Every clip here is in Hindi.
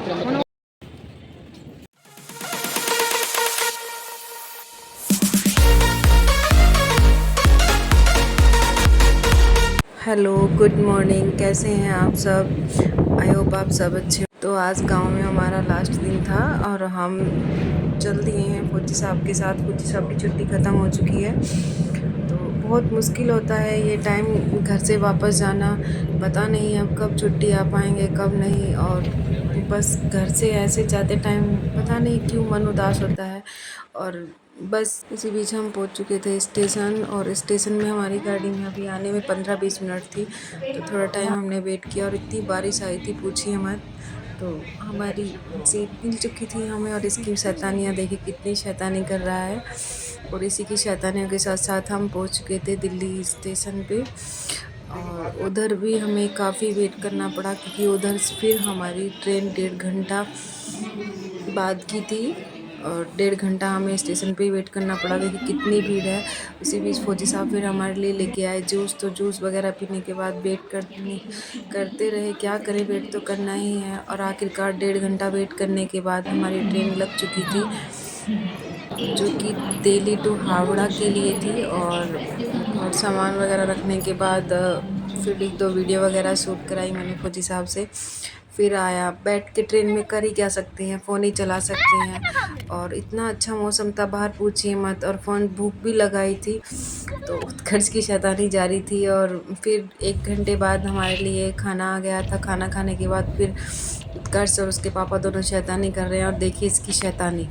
Hello, good morning. कैसे हैं आप सब? आई होप आप सब अच्छे हो। तो आज गांव में हमारा लास्ट दिन था और हम चल दिए हैं फौजी साहब के साथ। फौजी साहब की छुट्टी ख़त्म हो चुकी है, तो बहुत मुश्किल होता है ये टाइम घर से वापस जाना। पता नहीं अब कब छुट्टी आ पाएंगे कब नहीं, और बस घर से ऐसे जाते टाइम पता नहीं क्यों मन उदास होता है। और बस इसी बीच हम पहुंच चुके थे स्टेशन, और स्टेशन में हमारी गाड़ी में अभी आने में 15-20 मिनट थी, तो थोड़ा टाइम हमने वेट किया। और इतनी बारिश आई थी पूछिए मत। तो हमारी सीट मिल चुकी थी हमें, और इसकी शैतानियाँ देखिए कितनी शैतानी कर रहा है। और इसी की शैतानियों के साथ साथ हम पहुंच चुके थे दिल्ली स्टेशन पे। और उधर भी हमें काफ़ी वेट करना पड़ा, क्योंकि उधर फिर हमारी ट्रेन 1.5 घंटा बाद की थी, और 1.5 घंटा हमें स्टेशन पे ही वेट करना पड़ा। देखिए कितनी भीड़ है। उसी बीच फौजी साहब फिर हमारे लिए लेके आए जूस, तो जूस वगैरह पीने के बाद वेट करते रहे। क्या करें, वेट तो करना ही है। और आखिरकार 1.5 घंटा वेट करने के बाद हमारी ट्रेन लग चुकी थी, जो कि दिल्ली टू हावड़ा के लिए थी। और सामान वगैरह रखने के बाद फिर 1-2 वीडियो वगैरह शूट कराई मैंने फौजी साहब से। फिर आया। बैठ के ट्रेन में कर ही क्या सकते हैं, फ़ोन ही चला सकते हैं। और इतना अच्छा मौसम था बाहर पूछिए मत। और फ़ोन भूख भी लगाई थी, तो उत्कर्ष की शैतानी जारी थी। और फिर 1 घंटे बाद हमारे लिए खाना आ गया था। खाना खाने के बाद फिर उत्कर्ष और उसके पापा दोनों शैतानी कर रहे हैं। और देखिए इसकी शैतानी,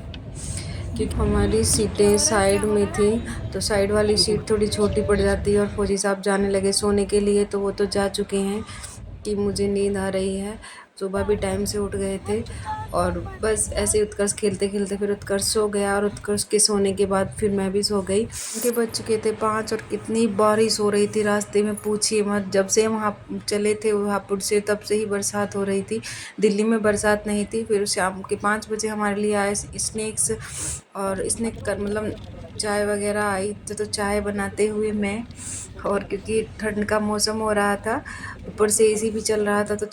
क्योंकि हमारी सीटें साइड में थी, तो साइड वाली सीट थोड़ी छोटी पड़ जाती है। और फौजी साहब जाने लगे सोने के लिए, तो वो तो जा चुके हैं कि मुझे नींद आ रही है। सुबह भी टाइम से उठ गए थे। और बस ऐसे उत्कर्ष खेलते खेलते फिर उत्कर्ष सो गया, और उत्कर्ष के सोने के बाद फिर मैं भी सो गई। उनके बज चुके थे 5, और कितनी बारिश हो रही थी रास्ते में पूछिए मत। जब से हम वहाँ चले थे वहाँपुर से, तब से ही बरसात हो रही थी। दिल्ली में बरसात नहीं थी। फिर शाम के 5 बजे हमारे लिए आए स्नैक्स, और स्नैक कर मतलब चाय वगैरह आई, तो चाय बनाते हुए मैं। और क्योंकि ठंड का मौसम हो रहा था, ऊपर से एसी भी चल रहा था, तो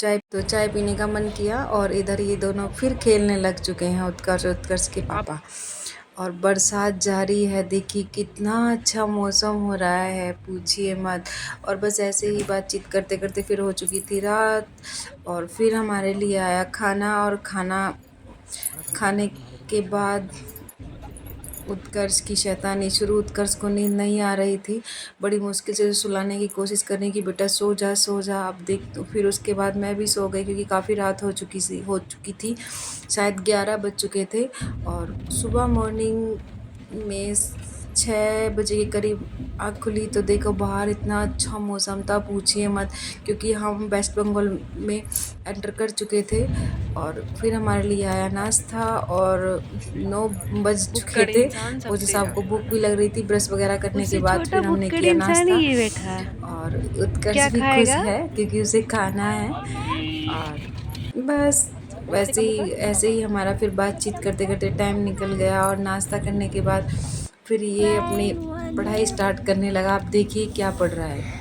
चाय पीने का मन किया। और इधर ये दोनों फिर खेलने लग चुके हैं, उत्कर्ष के पापा। और बरसात जारी है, देखिए कितना अच्छा मौसम हो रहा है पूछिए मत। और बस ऐसे ही बातचीत करते करते फिर हो चुकी थी रात। और फिर हमारे लिए आया खाना, और खाना खाने के बाद उत्कर्ष की शैतानी शुरू। उत्कर्ष को नींद नहीं आ रही थी, बड़ी मुश्किल से सुलाने की कोशिश करने की, बेटा सो जा सो जा अब देख। तो फिर उसके बाद मैं भी सो गई, क्योंकि काफ़ी रात हो चुकी थी, शायद 11 बज चुके थे। और सुबह मॉर्निंग में 6 बजे के करीब आँख खुली, तो देखो बाहर इतना अच्छा मौसम था पूछिए मत, क्योंकि हम वेस्ट बंगाल में एंटर कर चुके थे। और फिर हमारे लिए आया नाश्ता, और 9 बज चुके थे। फौजी साहब को भूख भी लग रही थी। ब्रश वगैरह करने के बाद फिर हमने किया नाश्ता। और उत्कर्ष भी खुश है, क्योंकि उसे खाना है। और बस ऐसे ही हमारा फिर बातचीत करते करते टाइम निकल गया। और नाश्ता करने के बाद फिर ये अपनी पढ़ाई स्टार्ट करने लगा। आप देखिए क्या पढ़ रहा है।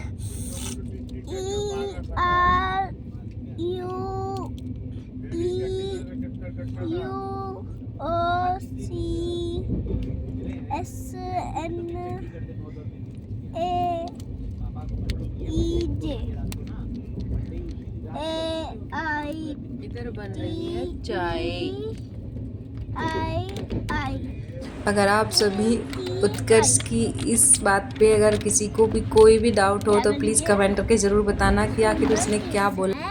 इधर बन रही है चाय। अगर आप सभी उत्कर्ष की इस बात पे अगर किसी को भी कोई भी डाउट हो, तो प्लीज़ कमेंट करके ज़रूर बताना कि आखिर उसने क्या बोला।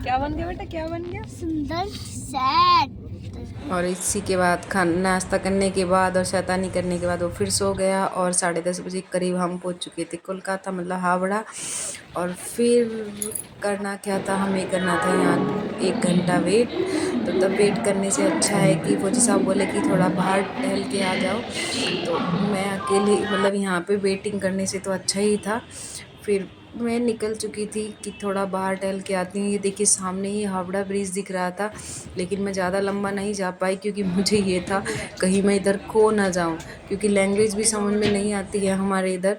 क्या बन गया बेटा, क्या बन गया? सुंदर सेट। और इसी के बाद खाना नाश्ता करने के बाद और शैतानी करने के बाद वो फिर सो गया। और 10:30 बजे के करीब हम पहुंच चुके थे कोलकाता, मतलब हावड़ा। और फिर करना क्या था, हमें करना था यहाँ 1 घंटा वेट। तो तब वेट करने से अच्छा है कि फौजी साहब बोले कि थोड़ा बाहर टहल के आ जाओ। तो मैं अकेले मतलब यहाँ पे वेटिंग करने से तो अच्छा ही था। फिर मैं निकल चुकी थी कि थोड़ा बाहर टहल के आती हूँ। ये देखिए सामने ही हावड़ा ब्रिज दिख रहा था, लेकिन मैं ज़्यादा लंबा नहीं जा पाई क्योंकि मुझे ये था कहीं मैं इधर खो ना जाऊँ, क्योंकि लैंग्वेज भी समझ में नहीं आती है हमारे इधर।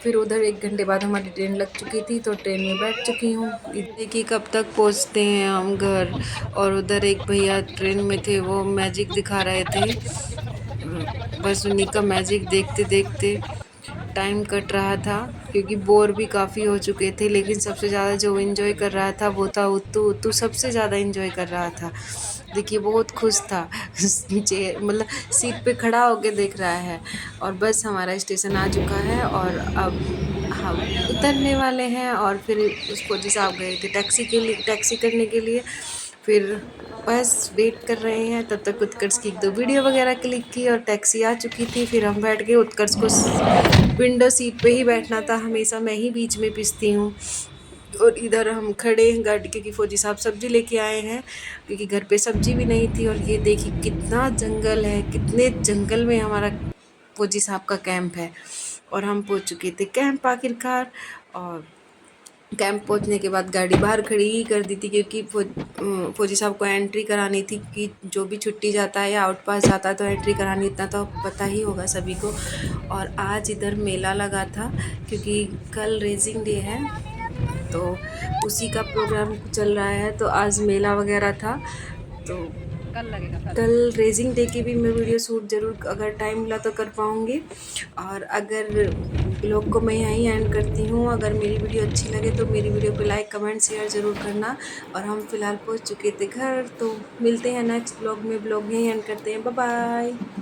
फिर उधर 1 घंटे बाद हमारी ट्रेन लग चुकी थी, तो ट्रेन में बैठ चुकी हूँ। देखिए कब तक पहुँचते हैं हम घर। और उधर एक भैया ट्रेन में थे, वो मैजिक दिखा रहे थे। बस उन्हीं का मैजिक देखते देखते टाइम कट रहा था, क्योंकि बोर भी काफ़ी हो चुके थे। लेकिन सबसे ज़्यादा जो एंजॉय कर रहा था वो था उत्तू। उत्तू सबसे ज़्यादा एंजॉय कर रहा था। देखिए बहुत खुश था। नीचे मतलब सीट पे खड़ा होके देख रहा है। और बस हमारा स्टेशन आ चुका है और अब हम उतरने वाले हैं। और फिर उस फौजी साहब गए थे टैक्सी करने के लिए। फिर बस वेट कर रहे हैं, तब तक उत्कर्ष की 1-2 वीडियो वगैरह क्लिक की और टैक्सी आ चुकी थी। फिर हम बैठ गए। उत्कर्ष को विंडो सीट पे ही बैठना था, हमेशा मैं ही बीच में पिसती हूँ। और इधर हम खड़े हैं गाड़ी, क्योंकि फौजी साहब सब्जी लेके आए हैं, क्योंकि घर पे सब्जी भी नहीं थी। और ये देखिए कितना जंगल है, कितने जंगल में हमारा फौजी साहब का कैंप है। और हम पहुँच चुके थे कैंप आखिरकार। और कैंप पहुंचने के बाद गाड़ी बाहर खड़ी ही कर दी थी, क्योंकि फौजी साहब को एंट्री करानी थी कि जो भी छुट्टी जाता है या आउट पास जाता है तो एंट्री करानी, इतना तो पता ही होगा सभी को। और आज इधर मेला लगा था, क्योंकि कल रेजिंग डे है, तो उसी का प्रोग्राम चल रहा है। तो आज मेला वगैरह था, तो कल रेजिंग डे की भी मैं वीडियो शूट ज़रूर अगर टाइम मिला तो कर पाऊँगी। और अगर ब्लॉग को मैं यहीं एंड करती हूँ। अगर मेरी वीडियो अच्छी लगे तो मेरी वीडियो पे लाइक कमेंट शेयर ज़रूर करना। और हम फ़िलहाल पहुँच चुके थे घर, तो मिलते हैं नेक्स्ट ब्लॉग में। ब्लॉग यहीं एंड करते हैं। Bye bye.